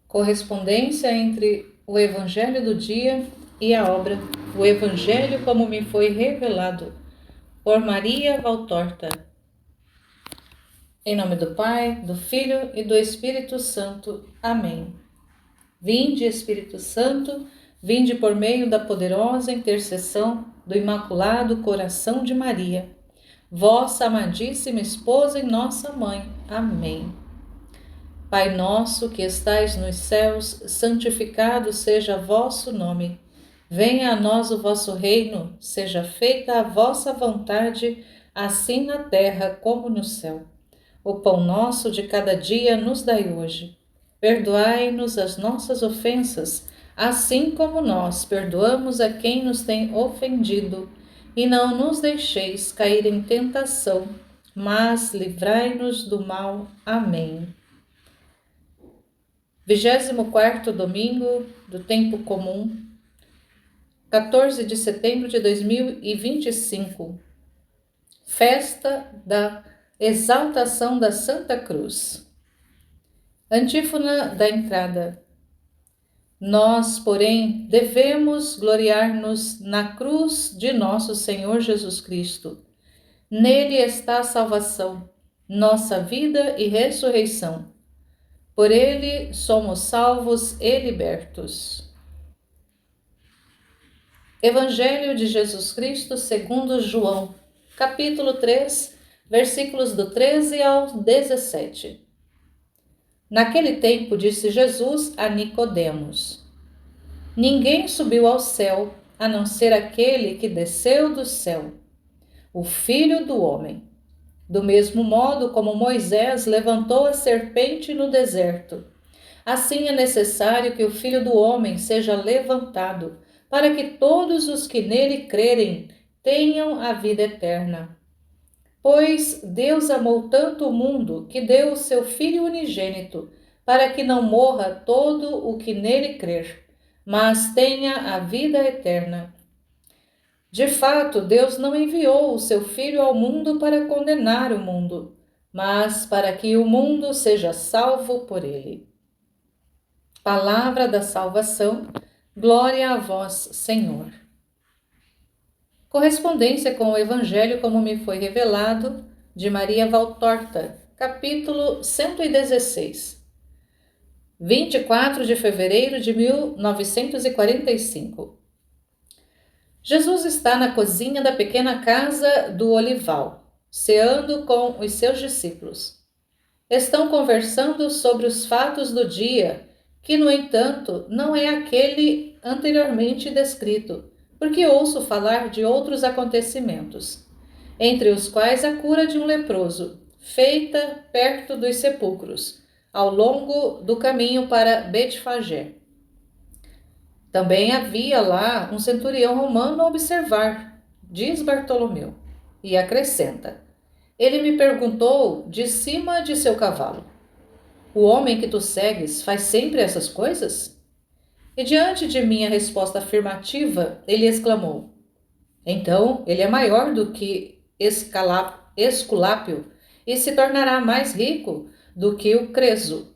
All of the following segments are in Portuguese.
Correspondência entre o Evangelho do dia e a obra O Evangelho como me foi revelado, por Maria Valtorta. Em nome do Pai, do Filho e do Espírito Santo. Amém. Vinde, Espírito Santo, vinde por meio da poderosa intercessão do Imaculado Coração de Maria, vossa amadíssima esposa e nossa mãe. Amém. Pai nosso que estais nos céus, santificado seja vosso nome. Venha a nós o vosso reino, seja feita a vossa vontade, assim na terra como no céu. O pão nosso de cada dia nos dai hoje. Perdoai-nos as nossas ofensas, assim como nós perdoamos a quem nos tem ofendido. E não nos deixeis cair em tentação, mas livrai-nos do mal. Amém. 24º domingo do tempo comum, 14 de setembro de 2025, festa da exaltação da Santa Cruz. Antífona da entrada. Nós, porém, devemos gloriar-nos na cruz de nosso Senhor Jesus Cristo. Nele está a salvação, nossa vida e ressurreição. Por ele somos salvos e libertos. Evangelho de Jesus Cristo segundo João, capítulo 3, versículos do 13 ao 17. Naquele tempo disse Jesus a Nicodemos: Ninguém subiu ao céu, a não ser aquele que desceu do céu, o Filho do Homem. Do mesmo modo como Moisés levantou a serpente no deserto, assim é necessário que o Filho do Homem seja levantado, para que todos os que nele crerem tenham a vida eterna. Pois Deus amou tanto o mundo que deu o seu Filho unigênito, para que não morra todo o que nele crer, mas tenha a vida eterna. De fato, Deus não enviou o seu Filho ao mundo para condenar o mundo, mas para que o mundo seja salvo por ele. Palavra da salvação, glória a vós, Senhor. Correspondência com o Evangelho como me foi revelado, de Maria Valtorta, capítulo 116. 24 de fevereiro de 1945. Jesus está na cozinha da pequena casa do Olival, ceando com os seus discípulos. Estão conversando sobre os fatos do dia, que, no entanto, não é aquele anteriormente descrito, porque ouço falar de outros acontecimentos, entre os quais a cura de um leproso, feita perto dos sepulcros, ao longo do caminho para Betfagé. Também havia lá um centurião romano a observar, diz Bartolomeu, e acrescenta: Ele me perguntou de cima de seu cavalo: O homem que tu segues faz sempre essas coisas? E diante de minha resposta afirmativa, ele exclamou: Então ele é maior do que Esculápio e se tornará mais rico do que o Creso.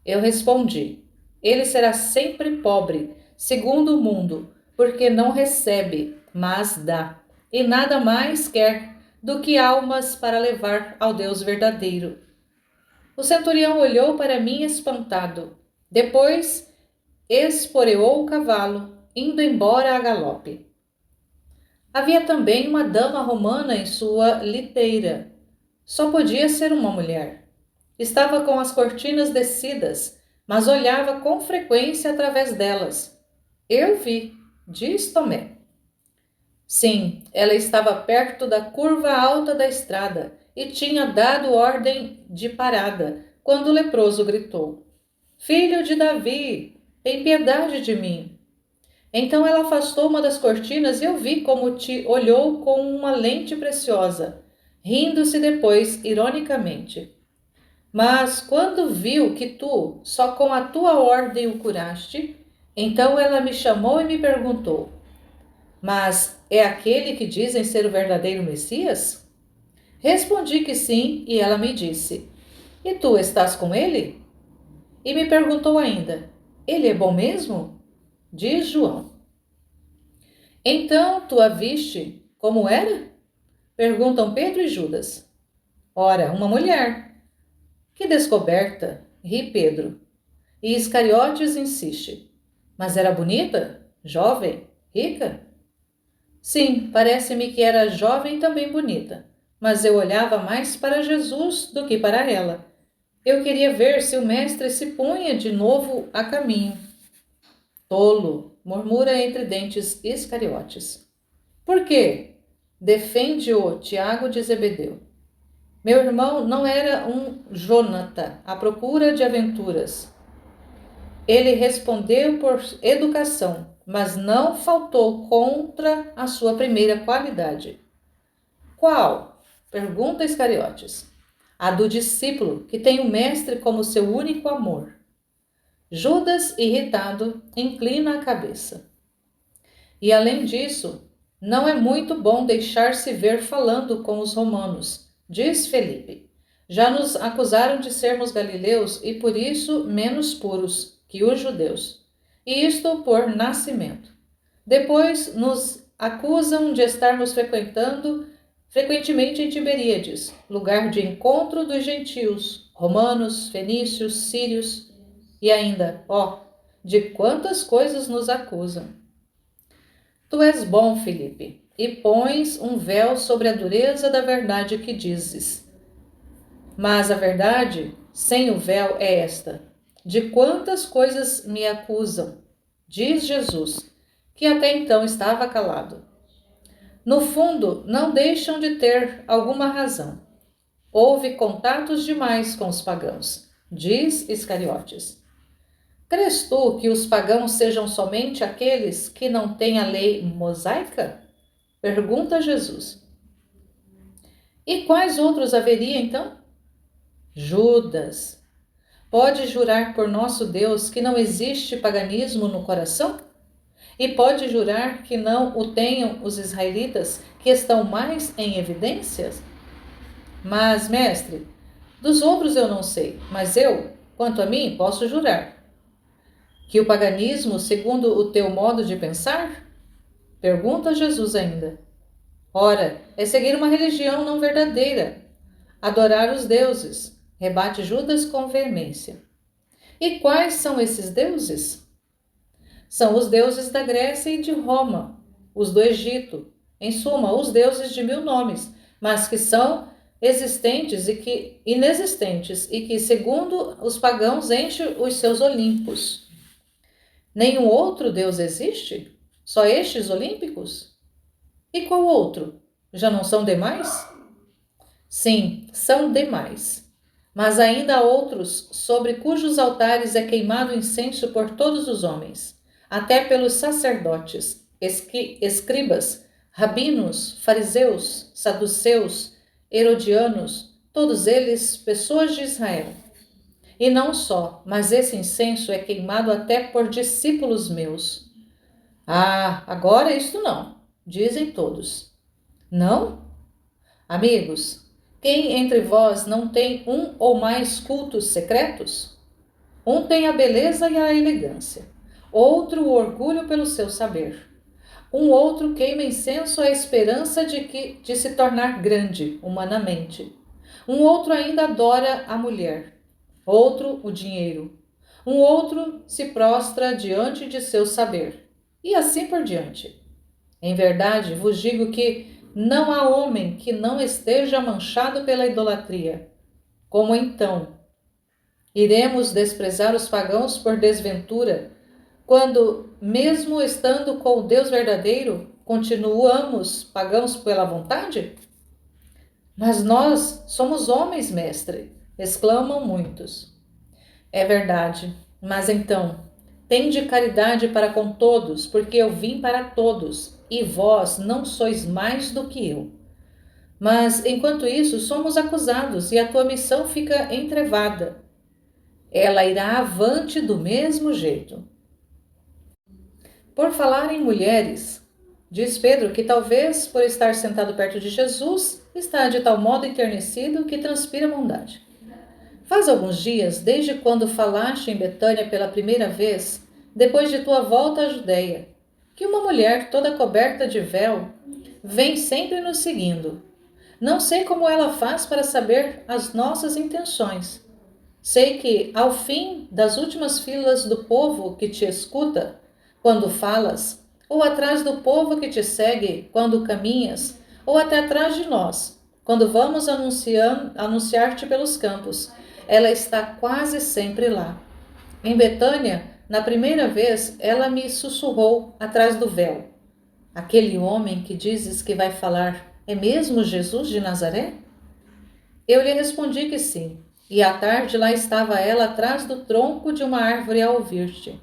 Eu respondi: Ele será sempre pobre, segundo o mundo, porque não recebe, mas dá, e nada mais quer do que almas para levar ao Deus verdadeiro. O centurião olhou para mim espantado. Depois esporeou o cavalo, indo embora a galope. Havia também uma dama romana em sua liteira. Só podia ser uma mulher. Estava com as cortinas descidas, mas olhava com frequência através delas. Eu vi, diz Tomé. Sim, ela estava perto da curva alta da estrada e tinha dado ordem de parada quando o leproso gritou: Filho de Davi, tem piedade de mim. Então ela afastou uma das cortinas e eu vi como te olhou com uma lente preciosa, rindo-se depois ironicamente. Mas quando viu que tu, só com a tua ordem o curaste, então ela me chamou e me perguntou: Mas é aquele que dizem ser o verdadeiro Messias? Respondi que sim, e ela me disse: E tu estás com ele? E me perguntou ainda: ele é bom mesmo? Diz João. Então tu a viste como era? Perguntam Pedro e Judas. Ora, uma mulher. Que descoberta! Ri Pedro. E Iscariotes insiste. Mas era bonita? Jovem? Rica? Sim, parece-me que era jovem e também bonita. Mas eu olhava mais para Jesus do que para ela. Eu queria ver se o mestre se punha de novo a caminho. Tolo, murmura entre dentes Iscariotes. Por quê? Defende-o Tiago de Zebedeu. Meu irmão não era um Jonata à procura de aventuras. Ele respondeu por educação, mas não faltou contra a sua primeira qualidade. Qual? Pergunta Iscariotes. A do discípulo, que tem o mestre como seu único amor. Judas, irritado, inclina a cabeça. E além disso, não é muito bom deixar-se ver falando com os romanos, diz Felipe. Já nos acusaram de sermos galileus e por isso menos puros que os judeus, e isto por nascimento. Depois nos acusam de estarmos frequentemente em Tiberíades, lugar de encontro dos gentios, romanos, fenícios, sírios, e ainda, de quantas coisas nos acusam. Tu és bom, Felipe, e pões um véu sobre a dureza da verdade que dizes. Mas a verdade, sem o véu, é esta: de quantas coisas me acusam, diz Jesus, que até então estava calado. No fundo, não deixam de ter alguma razão. Houve contatos demais com os pagãos, diz Iscariotes. Crês tu que os pagãos sejam somente aqueles que não têm a lei mosaica? Pergunta Jesus. E quais outros haveria então? Judas. Pode jurar por nosso Deus que não existe paganismo no coração? E pode jurar que não o tenham os israelitas, que estão mais em evidências? Mas, mestre, dos outros eu não sei, mas eu, quanto a mim, posso jurar. Que o paganismo, segundo o teu modo de pensar? Pergunta Jesus ainda. Ora, é seguir uma religião não verdadeira, adorar os deuses, rebate Judas com veemência. E quais são esses deuses? São os deuses da Grécia e de Roma, os do Egito, em suma, os deuses de 1000 nomes, mas que são inexistentes e que, segundo os pagãos, enchem os seus Olímpos. Nenhum outro deus existe? Só estes olímpicos? E qual outro? Já não são demais? Sim, são demais. Mas ainda há outros sobre cujos altares é queimado incenso por todos os homens, até pelos sacerdotes, escribas, rabinos, fariseus, saduceus, herodianos, todos eles pessoas de Israel. E não só, mas esse incenso é queimado até por discípulos meus. Ah, agora isto não, dizem todos. Não? Amigos, quem entre vós não tem um ou mais cultos secretos? Um tem a beleza e a elegância, outro o orgulho pelo seu saber. Um outro queima incenso à esperança de se tornar grande humanamente. Um outro ainda adora a mulher, outro o dinheiro. Um outro se prostra diante de seu saber, e assim por diante. Em verdade, vos digo que não há homem que não esteja manchado pela idolatria. Como então? Iremos desprezar os pagãos por desventura, quando, mesmo estando com o Deus verdadeiro, continuamos pagãos pela vontade? Mas nós somos homens, mestre, exclamam muitos. É verdade, mas então, tende caridade para com todos, porque eu vim para todos, e vós não sois mais do que eu. Mas, enquanto isso, somos acusados e a tua missão fica entrevada. Ela irá avante do mesmo jeito. Por falar em mulheres, diz Pedro que talvez por estar sentado perto de Jesus, está de tal modo enternecido que transpira bondade. Faz alguns dias, desde quando falaste em Betânia pela primeira vez, depois de tua volta à Judeia, que uma mulher toda coberta de véu vem sempre nos seguindo. Não sei como ela faz para saber as nossas intenções. Sei que, ao fim das últimas filas do povo que te escuta, quando falas, ou atrás do povo que te segue quando caminhas, ou até atrás de nós, quando vamos anunciar-te pelos campos, ela está quase sempre lá. Em Betânia, na primeira vez, ela me sussurrou atrás do véu: aquele homem que dizes que vai falar é mesmo Jesus de Nazaré? Eu lhe respondi que sim, e à tarde lá estava ela atrás do tronco de uma árvore a ouvir-te.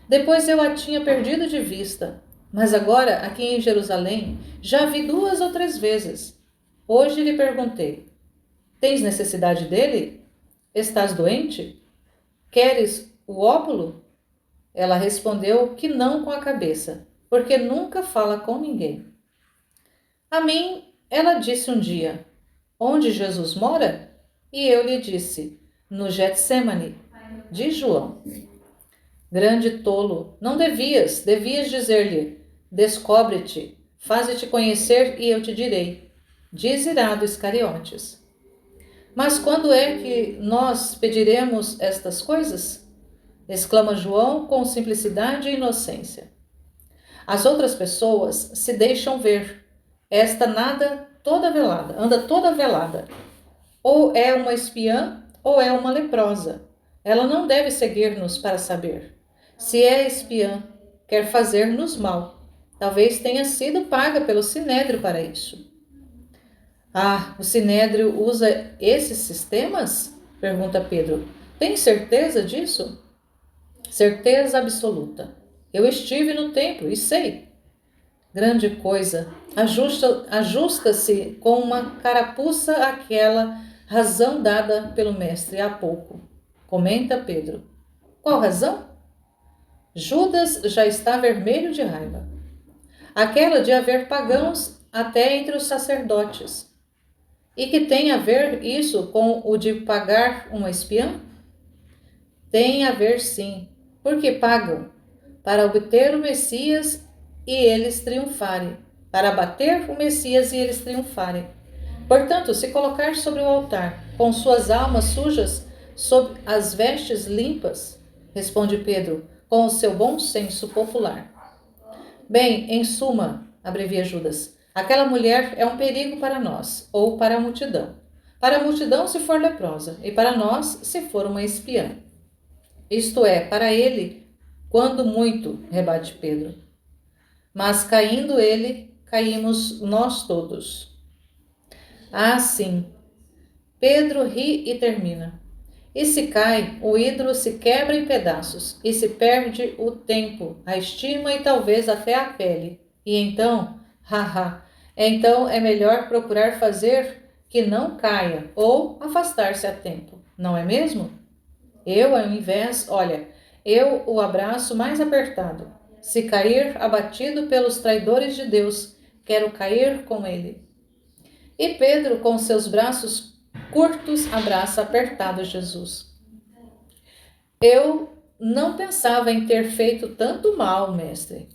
Depois eu a tinha perdido de vista, mas agora, aqui em Jerusalém, já a vi 2 ou 3 vezes. Hoje lhe perguntei: tens necessidade dele? Estás doente? Queres o óbolo? Ela respondeu que não com a cabeça, porque nunca fala com ninguém. A mim, ela disse um dia: onde Jesus mora? E eu lhe disse: no Getsemane, de João. Grande tolo, não devias dizer-lhe: descobre-te, faze-te conhecer e eu te direi. Diz irado Iscariotes. Mas quando é que nós pediremos estas coisas? Exclama João com simplicidade e inocência. As outras pessoas se deixam ver. Esta anda toda velada. Ou é uma espiã ou é uma leprosa. Ela não deve seguir-nos para saber. Se é espiã, quer fazer-nos mal. Talvez tenha sido paga pelo Sinédrio para isso. Ah, o Sinédrio usa esses sistemas? Pergunta Pedro. Tem certeza disso? Certeza absoluta. Eu estive no templo e sei. Grande coisa. Ajusta-se com uma carapuça àquela razão dada pelo mestre há pouco. Comenta Pedro. Qual razão? Judas já está vermelho de raiva. Aquela de haver pagãos até entre os sacerdotes. E que tem a ver isso com o de pagar uma espiã? Tem a ver sim, porque pagam, para obter o Messias e eles triunfarem, para abater o Messias e eles triunfarem. Portanto, se colocar sobre o altar, com suas almas sujas, sob as vestes limpas, responde Pedro, com o seu bom senso popular. Bem, em suma, abrevia Judas, aquela mulher é um perigo para nós, ou para a multidão. Para a multidão se for leprosa, e para nós se for uma espiã. Isto é, para ele, quando muito, rebate Pedro. Mas caindo ele, caímos nós todos. Ah, sim. Pedro ri e termina. E se cai, o ídolo se quebra em pedaços, e se perde o tempo, a estima e talvez até a pele. E então, então é melhor procurar fazer que não caia, ou afastar-se a tempo, não é mesmo? Eu, ao invés, eu o abraço mais apertado. Se cair abatido pelos traidores de Deus, quero cair com ele. E Pedro, com seus braços curtos, abraça apertado Jesus. Eu não pensava em ter feito tanto mal, mestre.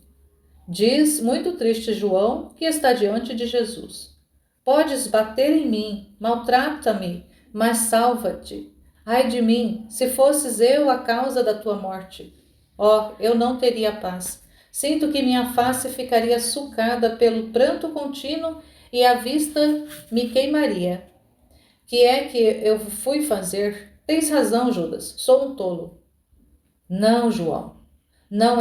Diz muito triste João, que está diante de Jesus. Podes bater em mim, maltrata-me, mas salva-te. Ai de mim, se fosses eu a causa da tua morte. Eu não teria paz. Sinto que minha face ficaria sulcada pelo pranto contínuo e a vista me queimaria. Que é que eu fui fazer? Tens razão, Judas, sou um tolo. Não, João, não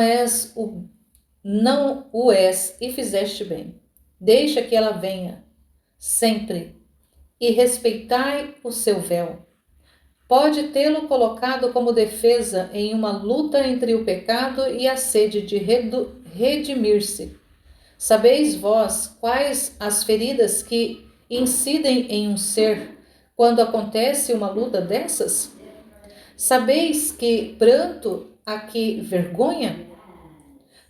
o és e fizeste bem. Deixa que ela venha, sempre, e respeitai o seu véu. Pode tê-lo colocado como defesa em uma luta entre o pecado e a sede de redimir-se. Sabeis vós quais as feridas que incidem em um ser quando acontece uma luta dessas? Sabeis que pranto há que vergonha?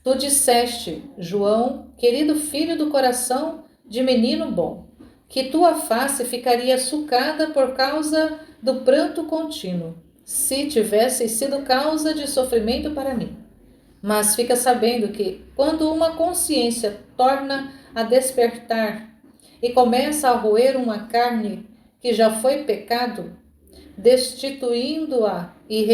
Tu disseste, João, querido filho do coração de menino bom, que tua face ficaria sulcada por causa do pranto contínuo, se tivesseis sido causa de sofrimento para mim. Mas fica sabendo que, quando uma consciência torna a despertar e começa a roer uma carne que já foi pecado, destituindo-a e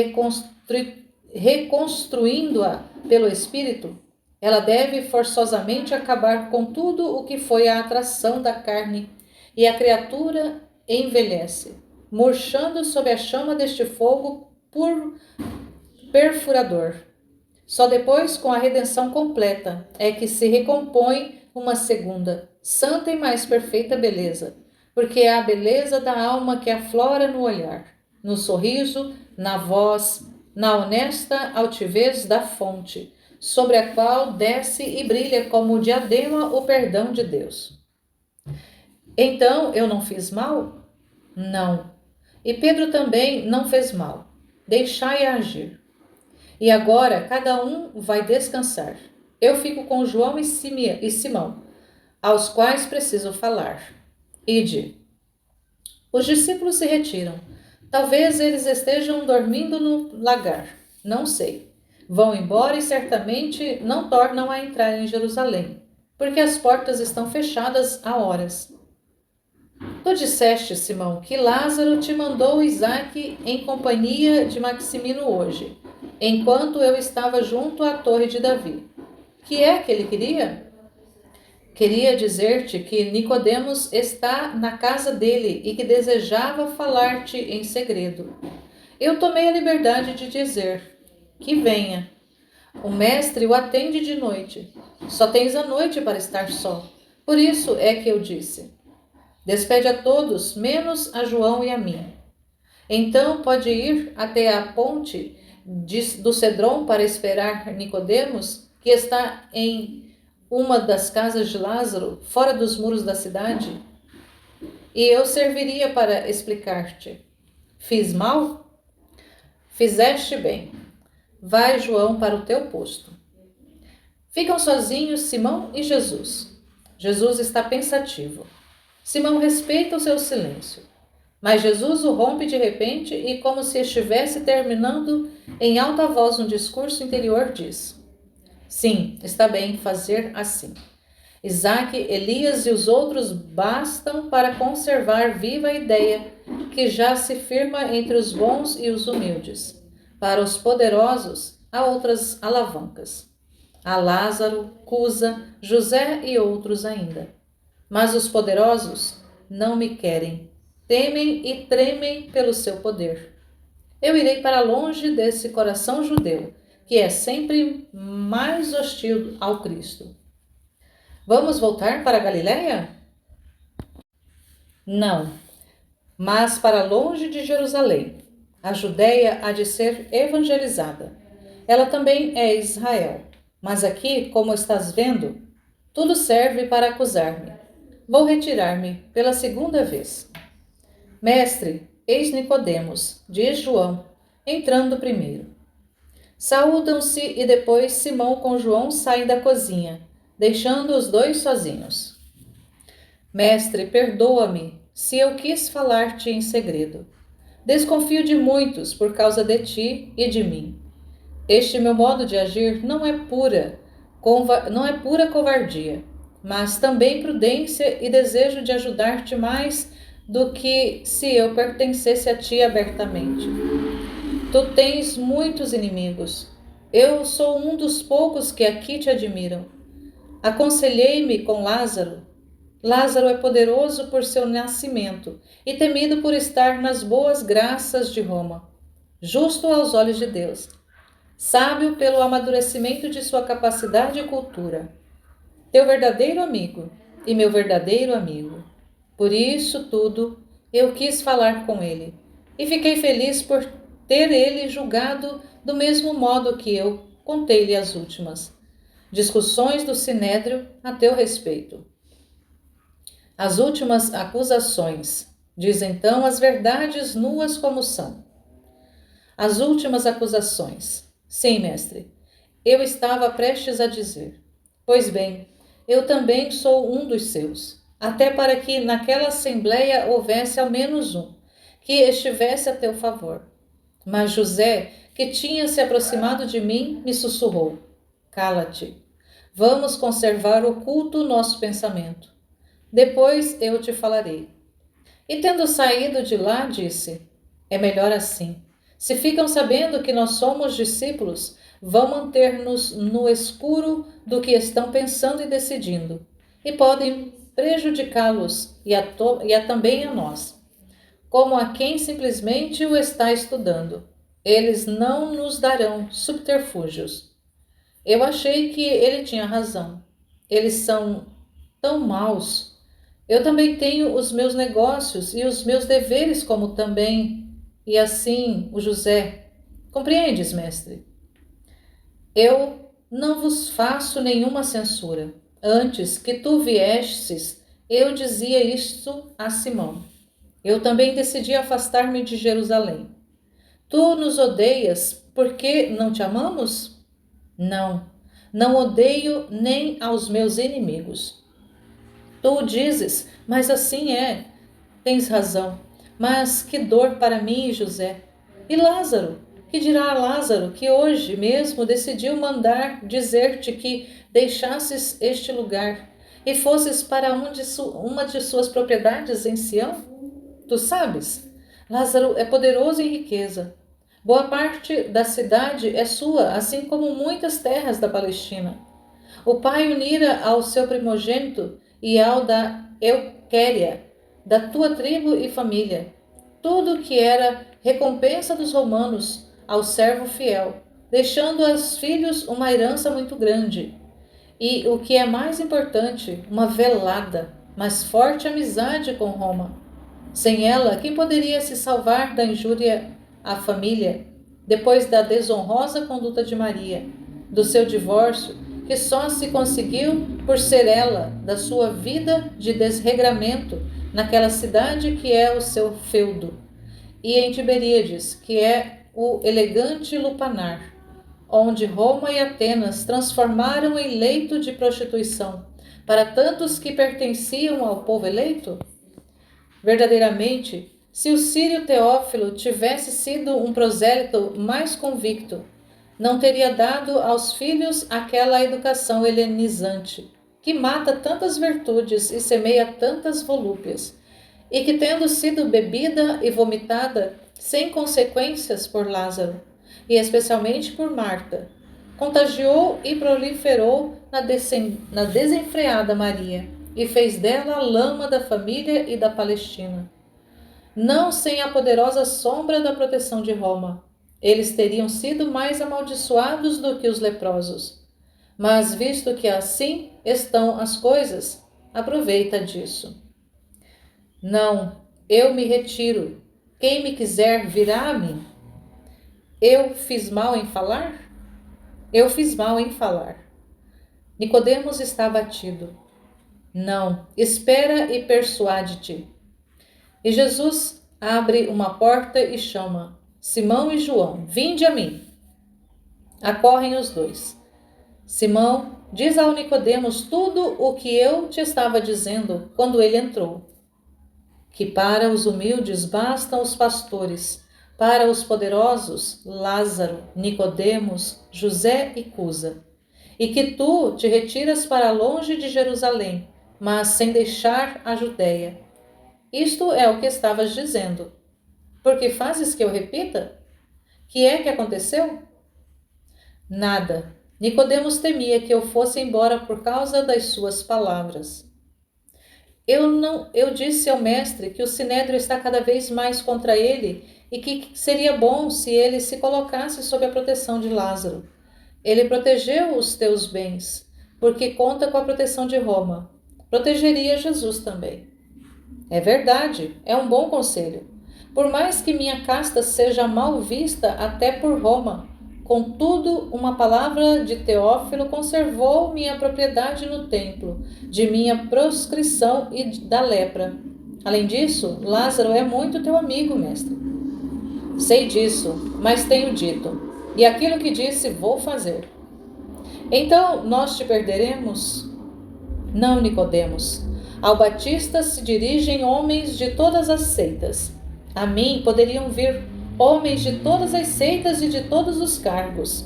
reconstruindo-a pelo Espírito, ela deve forçosamente acabar com tudo o que foi a atração da carne, e a criatura envelhece, murchando sob a chama deste fogo perfurador. Só depois, com a redenção completa, é que se recompõe uma segunda, santa e mais perfeita beleza, porque é a beleza da alma que aflora no olhar, no sorriso, na voz, na honesta altivez da fonte, sobre a qual desce e brilha como diadema o perdão de Deus. Então eu não fiz mal? Não. E Pedro também não fez mal. Deixai-a agir. E agora cada um vai descansar. Eu fico com João e Simão, aos quais preciso falar. Ide. Os discípulos se retiram. Talvez eles estejam dormindo no lagar. Não sei. Vão embora e certamente não tornam a entrar em Jerusalém, porque as portas estão fechadas há horas. Tu disseste, Simão, que Lázaro te mandou Isaque em companhia de Maximino hoje, enquanto eu estava junto à torre de Davi. Que é que ele queria? Queria dizer-te que Nicodemos está na casa dele e que desejava falar-te em segredo. Eu tomei a liberdade de dizer que venha. O mestre o atende de noite. Só tens a noite para estar só. Por isso é que eu disse: despede a todos, menos a João e a mim. Então pode ir até a ponte do Cedron para esperar Nicodemos, que está em uma das casas de Lázaro, fora dos muros da cidade? E eu serviria para explicar-te. Fiz mal? Fizeste bem. Vai, João, para o teu posto. Ficam sozinhos Simão e Jesus. Jesus está pensativo. Simão respeita o seu silêncio. Mas Jesus o rompe de repente e, como se estivesse terminando em alta voz um discurso interior, diz: sim, está bem fazer assim. Isaque, Elias e os outros bastam para conservar viva a ideia que já se firma entre os bons e os humildes. Para os poderosos, há outras alavancas. Há Lázaro, Cusa, José e outros ainda. Mas os poderosos não me querem, temem e tremem pelo seu poder. Eu irei para longe desse coração judeu, que é sempre mais hostil ao Cristo. Vamos voltar para a Galiléia? Não, mas para longe de Jerusalém. A Judéia há de ser evangelizada. Ela também é Israel. Mas aqui, como estás vendo, tudo serve para acusar-me. Vou retirar-me pela segunda vez. Mestre, eis Nicodemos, diz João, entrando primeiro. Saúdam-se e depois Simão com João saem da cozinha, deixando os dois sozinhos. Mestre, perdoa-me se eu quis falar-te em segredo. Desconfio de muitos por causa de ti e de mim. Este meu modo de agir não é pura covardia, mas também prudência e desejo de ajudar-te mais do que se eu pertencesse a ti abertamente. Tu tens muitos inimigos. Eu sou um dos poucos que aqui te admiram. Aconselhei-me com Lázaro. Lázaro é poderoso por seu nascimento e temido por estar nas boas graças de Roma, justo aos olhos de Deus, sábio pelo amadurecimento de sua capacidade e cultura. Teu verdadeiro amigo e meu verdadeiro amigo. Por isso tudo, eu quis falar com ele, e fiquei feliz por ter ele julgado do mesmo modo que eu contei-lhe as últimas discussões do Sinédrio a teu respeito. As últimas acusações, diz então as verdades nuas como são. As últimas acusações. Sim, mestre, eu estava prestes a dizer. Pois bem, eu também sou um dos seus, até para que naquela assembleia houvesse ao menos um, que estivesse a teu favor. Mas José, que tinha se aproximado de mim, me sussurrou: Cala-te. Vamos conservar oculto o nosso pensamento. Depois eu te falarei. E tendo saído de lá, disse: É melhor assim. Se ficam sabendo que nós somos discípulos, vão manter-nos no escuro do que estão pensando e decidindo, e podem prejudicá-los e também a nós, como a quem simplesmente o está estudando. Eles não nos darão subterfúgios. Eu achei que ele tinha razão. Eles são tão maus. Eu também tenho os meus negócios e os meus deveres, como também, e assim o José. Compreendes, mestre? Eu não vos faço nenhuma censura. Antes que tu viesses, eu dizia isto a Simão. Eu também decidi afastar-me de Jerusalém. Tu nos odeias porque não te amamos? Não, não odeio nem aos meus inimigos. Tu o dizes, mas assim é. Tens razão. Mas que dor para mim, José. E Lázaro? Que dirá Lázaro, que hoje mesmo decidiu mandar dizer-te que deixasses este lugar e fosses para uma de suas propriedades em Sião? Tu sabes, Lázaro é poderoso em riqueza. Boa parte da cidade é sua, assim como muitas terras da Palestina. O pai unira ao seu primogênito e ao da Euquéria, da tua tribo e família, tudo que era recompensa dos romanos ao servo fiel, deixando aos filhos uma herança muito grande. E, o que é mais importante, uma velada, mas forte amizade com Roma. Sem ela, quem poderia se salvar da injúria à família, depois da desonrosa conduta de Maria, do seu divórcio, que só se conseguiu por ser ela da sua vida de desregramento naquela cidade que é o seu feudo, e em Tiberíades, que é o elegante lupanar, onde Roma e Atenas transformaram em leito de prostituição para tantos que pertenciam ao povo eleito? Verdadeiramente, se o sírio Teófilo tivesse sido um prosélito mais convicto, não teria dado aos filhos aquela educação helenizante, que mata tantas virtudes e semeia tantas volúpias, e que, tendo sido bebida e vomitada sem consequências por Lázaro, e especialmente por Marta, contagiou e proliferou na desenfreada Maria, e fez dela a lama da família e da Palestina. Não sem a poderosa sombra da proteção de Roma, eles teriam sido mais amaldiçoados do que os leprosos. Mas, visto que assim estão as coisas, aproveita disso. Não, eu me retiro. Quem me quiser virá a mim. Eu fiz mal em falar? Eu fiz mal em falar. Nicodemos está abatido. Não, espera e persuade-te. E Jesus abre uma porta e chama: Simão e João, vinde a mim. Acorrem os dois. Simão diz ao Nicodemos tudo o que eu te estava dizendo quando ele entrou. Que para os humildes bastam os pastores, para os poderosos, Lázaro, Nicodemos, José e Cusa. E que tu te retiras para longe de Jerusalém, mas sem deixar a Judéia. Isto é o que estavas dizendo. Por que fazes que eu repita? Que é que aconteceu? Nada. Nicodemos temia que eu fosse embora por causa das suas palavras. Eu disse ao mestre que o sinédrio está cada vez mais contra ele e que seria bom se ele se colocasse sob a proteção de Lázaro. Ele protegeu os teus bens, porque conta com a proteção de Roma. Protegeria Jesus também. É verdade, é um bom conselho. Por mais que minha casta seja mal vista até por Roma, contudo, uma palavra de Teófilo conservou minha propriedade no templo, de minha proscrição e da lepra. Além disso, Lázaro é muito teu amigo, mestre. Sei disso, mas tenho dito, e aquilo que disse vou fazer. Então nós te perderemos? Não, Nicodemos. Ao Batista se dirigem homens de todas as seitas. A mim poderiam vir homens de todas as seitas e de todos os cargos.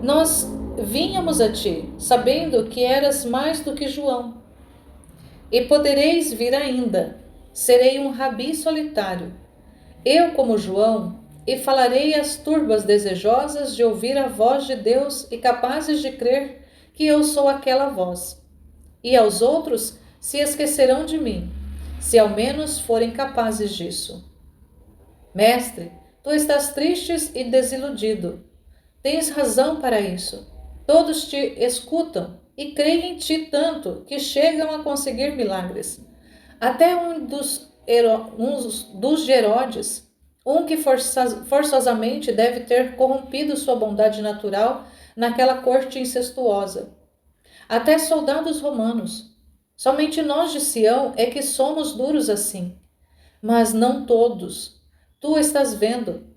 Nós vínhamos a ti, sabendo que eras mais do que João. E podereis vir ainda. Serei um rabi solitário, eu como João, e falarei às turbas desejosas de ouvir a voz de Deus e capazes de crer que eu sou aquela voz. E aos outros se esquecerão de mim, se ao menos forem capazes disso. Mestre, tu estás triste e desiludido. Tens razão para isso. Todos te escutam e creem em ti tanto que chegam a conseguir milagres. Até um dos de Herodes, um que forçosamente deve ter corrompido sua bondade natural naquela corte incestuosa. Até soldados romanos. Somente nós de Sião é que somos duros assim. Mas não todos. Tu estás vendo.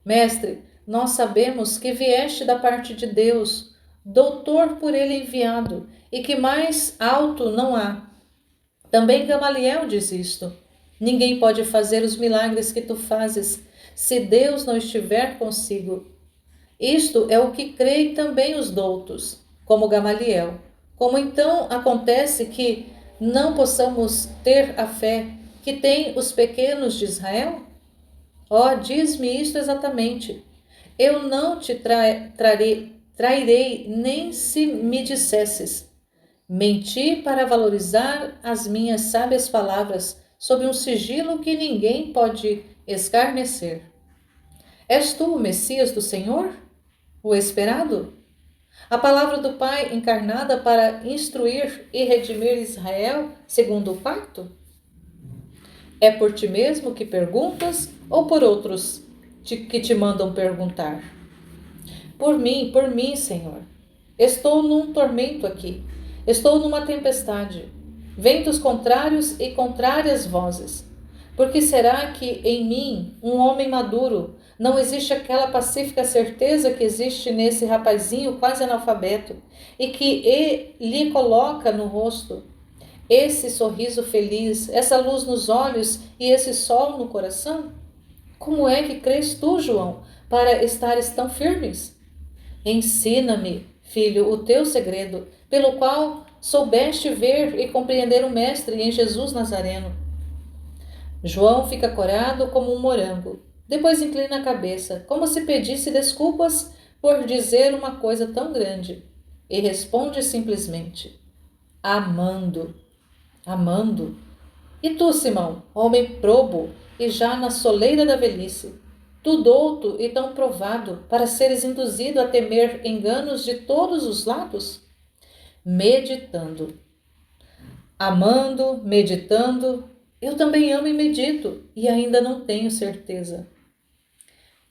Mestre, nós sabemos que vieste da parte de Deus, doutor por ele enviado, e que mais alto não há. Também Gamaliel diz isto. Ninguém pode fazer os milagres que tu fazes, se Deus não estiver consigo. Isto é o que creem também os doutos, como Gamaliel. Como então acontece que não possamos ter a fé que têm os pequenos de Israel? Diz-me isto exatamente. Eu não te trairei nem se me dissesses. Menti para valorizar as minhas sábias palavras sob um sigilo que ninguém pode escarnecer. És tu o Messias do Senhor? O esperado? A palavra do Pai encarnada para instruir e redimir Israel segundo o pacto? É por ti mesmo que perguntas ou por outros que te mandam perguntar? Por mim, Senhor. Estou num tormento aqui. Estou numa tempestade. Ventos contrários e contrárias vozes. Por que será que em mim, um homem maduro, não existe aquela pacífica certeza que existe nesse rapazinho quase analfabeto e que lhe coloca no rosto esse sorriso feliz, essa luz nos olhos e esse sol no coração? Como é que crês tu, João, para estares tão firmes? Ensina-me, filho, o teu segredo, pelo qual soubeste ver e compreender o Mestre em Jesus Nazareno. João fica corado como um morango. Depois inclina a cabeça, como se pedisse desculpas por dizer uma coisa tão grande, e responde simplesmente: amando. Amando. E tu, Simão, homem probo e já na soleira da velhice, tu douto e tão provado para seres induzido a temer enganos de todos os lados? Meditando. Amando, meditando, eu também amo e medito, e ainda não tenho certeza.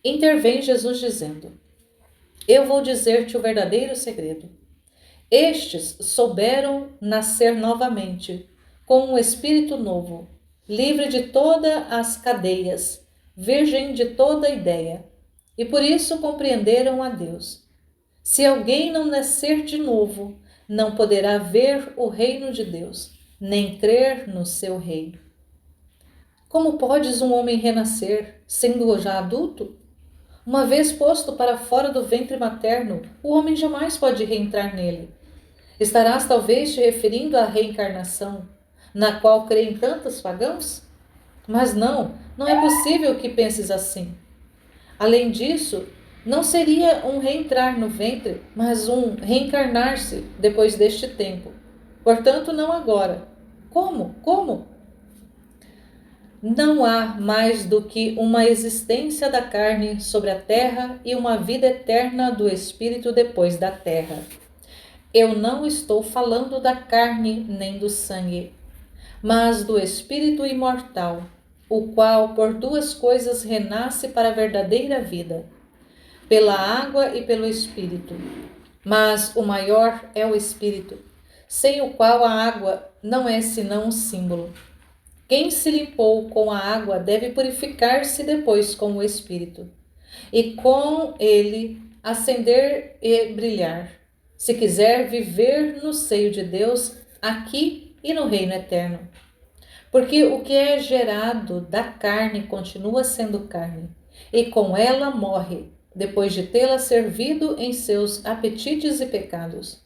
Intervém Jesus dizendo: eu vou dizer-te o verdadeiro segredo. Estes souberam nascer novamente, com um espírito novo, livre de todas as cadeias, virgem de toda ideia, e por isso compreenderam a Deus. Se alguém não nascer de novo, não poderá ver o reino de Deus, nem crer no seu reino. Como podes um homem renascer, sendo já adulto? Uma vez posto para fora do ventre materno, o homem jamais pode reentrar nele. Estarás talvez te referindo à reencarnação, na qual creem tantos pagãos? Mas não é possível que penses assim. Além disso, não seria um reentrar no ventre, mas um reencarnar-se depois deste tempo. Portanto, não agora. Como? Não há mais do que uma existência da carne sobre a terra e uma vida eterna do espírito depois da terra. Eu não estou falando da carne nem do sangue, mas do espírito imortal, o qual por duas coisas renasce para a verdadeira vida, pela água e pelo espírito. Mas o maior é o espírito, sem o qual a água não é senão um símbolo. Quem se limpou com a água deve purificar-se depois com o espírito, e com ele acender e brilhar, se quiser viver no seio de Deus aqui e no reino eterno. Porque o que é gerado da carne continua sendo carne, e com ela morre, depois de tê-la servido em seus apetites e pecados.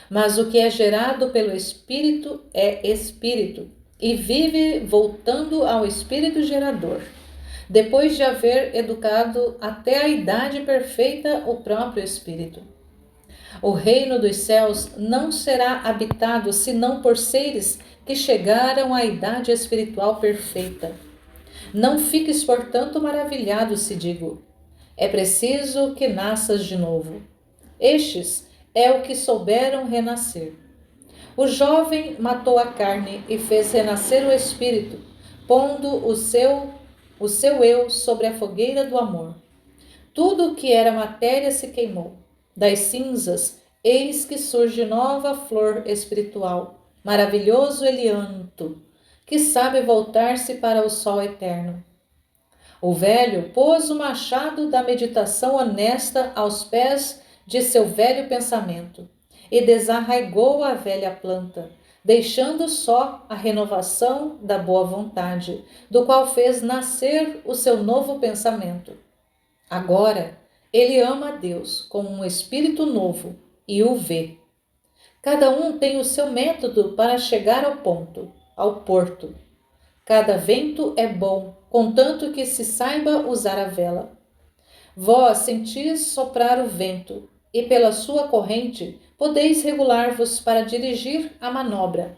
Mas o que é gerado pelo Espírito é espírito, e vive voltando ao Espírito gerador, depois de haver educado até a idade perfeita o próprio Espírito. O reino dos céus não será habitado senão por seres que chegaram à idade espiritual perfeita. Não fiques, portanto, maravilhado se digo: é preciso que nasças de novo. Estes é o que souberam renascer. O jovem matou a carne e fez renascer o espírito, pondo o seu eu sobre a fogueira do amor. Tudo o que era matéria se queimou. Das cinzas, eis que surge nova flor espiritual, maravilhoso elianto, que sabe voltar-se para o sol eterno. O velho pôs o machado da meditação honesta aos pés de seu velho pensamento e desarraigou a velha planta, deixando só a renovação da boa vontade, do qual fez nascer o seu novo pensamento. Agora, ele ama a Deus como um espírito novo e o vê. Cada um tem o seu método para chegar ao ponto, ao porto. Cada vento é bom, contanto que se saiba usar a vela. Vós sentis soprar o vento, e pela sua corrente podeis regular-vos para dirigir a manobra.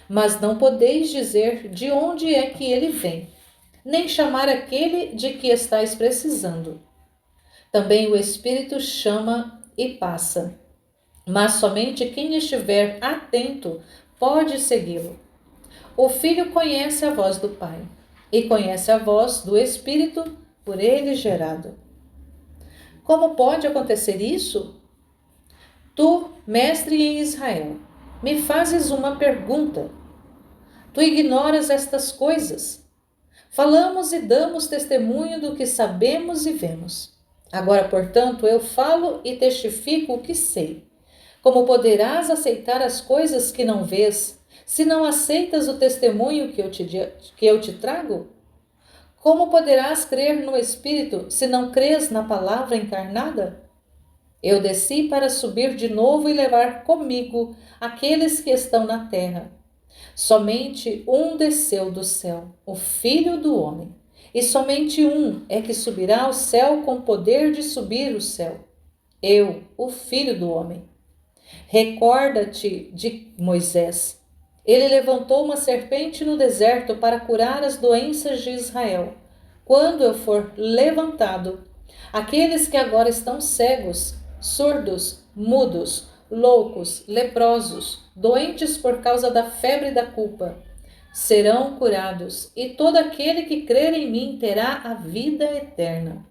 Mas não podeis dizer de onde é que ele vem, nem chamar aquele de que estáis precisando. Também o Espírito chama e passa, mas somente quem estiver atento pode segui-lo. O Filho conhece a voz do Pai, e conhece a voz do Espírito por ele gerado. Como pode acontecer isso? Tu, mestre em Israel, me fazes uma pergunta. Tu ignoras estas coisas. Falamos e damos testemunho do que sabemos e vemos. Agora, portanto, eu falo e testifico o que sei. Como poderás aceitar as coisas que não vês, se não aceitas o testemunho que eu te trago? Como poderás crer no Espírito se não crês na palavra encarnada? Eu desci para subir de novo e levar comigo aqueles que estão na terra. Somente um desceu do céu, o Filho do Homem. E somente um é que subirá ao céu com poder de subir o céu. Eu, o Filho do Homem. Recorda-te de Moisés. Ele levantou uma serpente no deserto para curar as doenças de Israel. Quando eu for levantado, aqueles que agora estão cegos, surdos, mudos, loucos, leprosos, doentes por causa da febre da culpa, serão curados, e todo aquele que crer em mim terá a vida eterna.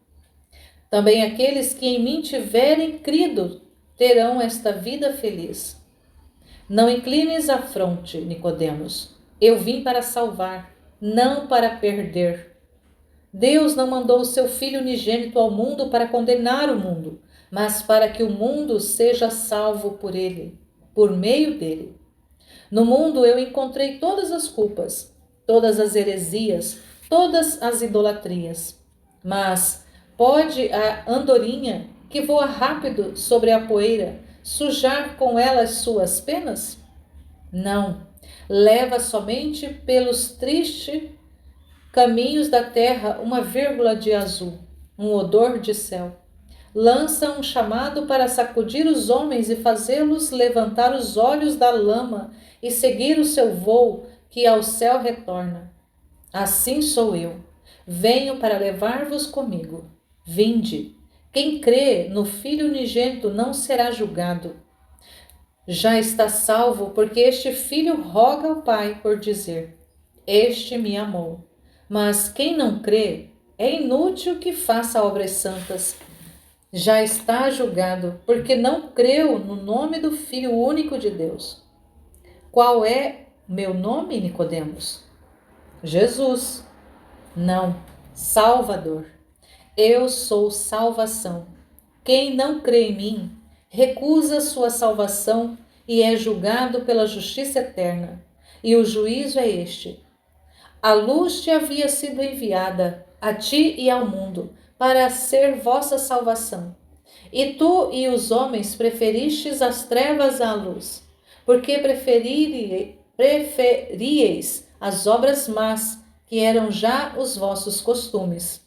Também aqueles que em mim tiverem crido terão esta vida feliz. Não inclines a fronte, Nicodemos. Eu vim para salvar, não para perder. Deus não mandou o seu Filho unigênito ao mundo para condenar o mundo, mas para que o mundo seja salvo por ele, por meio dele. No mundo eu encontrei todas as culpas, todas as heresias, todas as idolatrias. Mas pode a andorinha, que voa rápido sobre a poeira, sujar com ela as suas penas? Não, leva somente pelos tristes caminhos da terra uma vírgula de azul, um odor de céu. Lança um chamado para sacudir os homens e fazê-los levantar os olhos da lama e seguir o seu voo, que ao céu retorna. Assim sou eu. Venho para levar-vos comigo. Vinde. Quem crê no Filho unigênito não será julgado. Já está salvo, porque este Filho roga ao Pai por dizer: Este me amou. Mas quem não crê, é inútil que faça obras santas. Já está julgado, porque não creu no nome do Filho único de Deus. Qual é meu nome, Nicodemos? Jesus. Não, Salvador. Eu sou salvação. Quem não crê em mim, recusa sua salvação e é julgado pela justiça eterna. E o juízo é este: A luz te havia sido enviada, a ti e ao mundo, para ser vossa salvação. E tu e os homens preferistes as trevas à luz, porque preferíeis as obras más, que eram já os vossos costumes,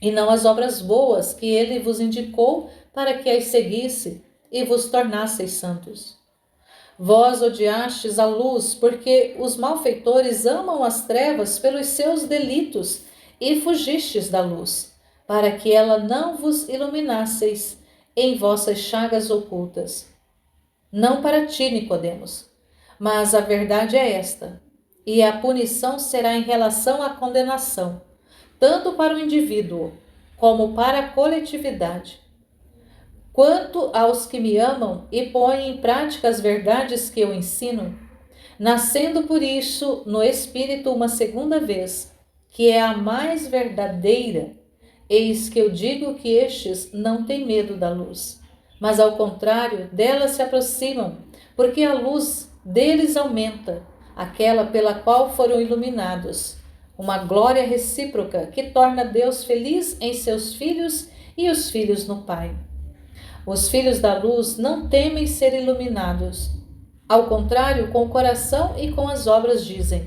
e não as obras boas que ele vos indicou para que as seguisse e vos tornasseis santos. Vós odiastes a luz, porque os malfeitores amam as trevas pelos seus delitos, e fugistes da luz, para que ela não vos iluminasseis em vossas chagas ocultas. Não para ti, Nicodemos, mas a verdade é esta, e a punição será em relação à condenação, tanto para o indivíduo como para a coletividade. Quanto aos que me amam e põem em prática as verdades que eu ensino, nascendo por isso no Espírito uma segunda vez, que é a mais verdadeira, eis que eu digo que estes não têm medo da luz, mas ao contrário, dela se aproximam, porque a luz deles aumenta, aquela pela qual foram iluminados, uma glória recíproca que torna Deus feliz em seus filhos e os filhos no Pai. Os filhos da luz não temem ser iluminados. Ao contrário, com o coração e com as obras dizem: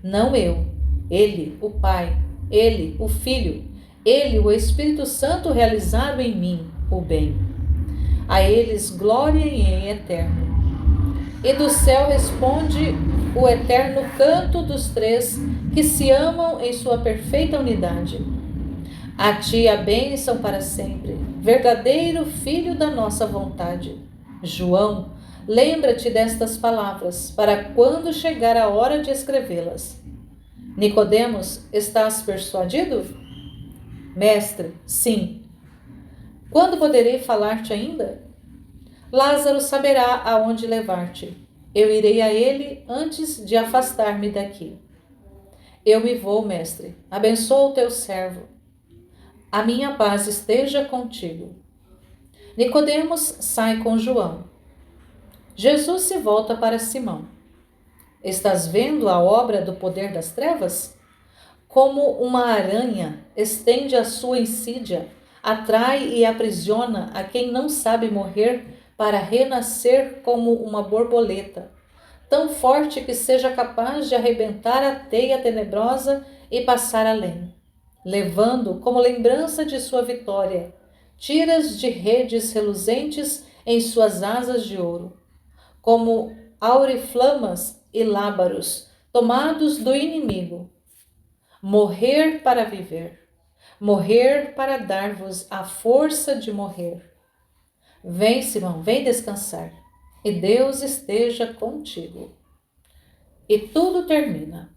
não eu, ele, o Pai, ele, o Filho, ele, o Espírito Santo realizaram em mim o bem. A eles glória em eterno. E do céu responde o eterno canto dos três que se amam em sua perfeita unidade. A ti a bênção para sempre, verdadeiro Filho da nossa vontade. João, lembra-te destas palavras, para quando chegar a hora de escrevê-las. Nicodemos, estás persuadido? Mestre, sim. Quando poderei falar-te ainda? Lázaro saberá aonde levar-te. Eu irei a ele antes de afastar-me daqui. Eu me vou, mestre. Abençoa o teu servo. A minha paz esteja contigo. Nicodemos sai com João. Jesus se volta para Simão. Estás vendo a obra do poder das trevas? Como uma aranha estende a sua insídia, atrai e aprisiona a quem não sabe morrer para renascer como uma borboleta, tão forte que seja capaz de arrebentar a teia tenebrosa e passar além, levando como lembrança de sua vitória tiras de redes reluzentes em suas asas de ouro, como auriflamas e lábaros tomados do inimigo. Morrer para viver, morrer para dar-vos a força de morrer. Vem, Simão, vem descansar, e Deus esteja contigo. E tudo termina.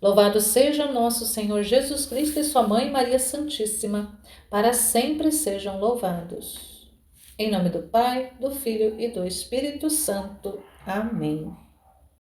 Louvado seja nosso Senhor Jesus Cristo e sua Mãe Maria Santíssima, para sempre sejam louvados. Em nome do Pai, do Filho e do Espírito Santo. Amém.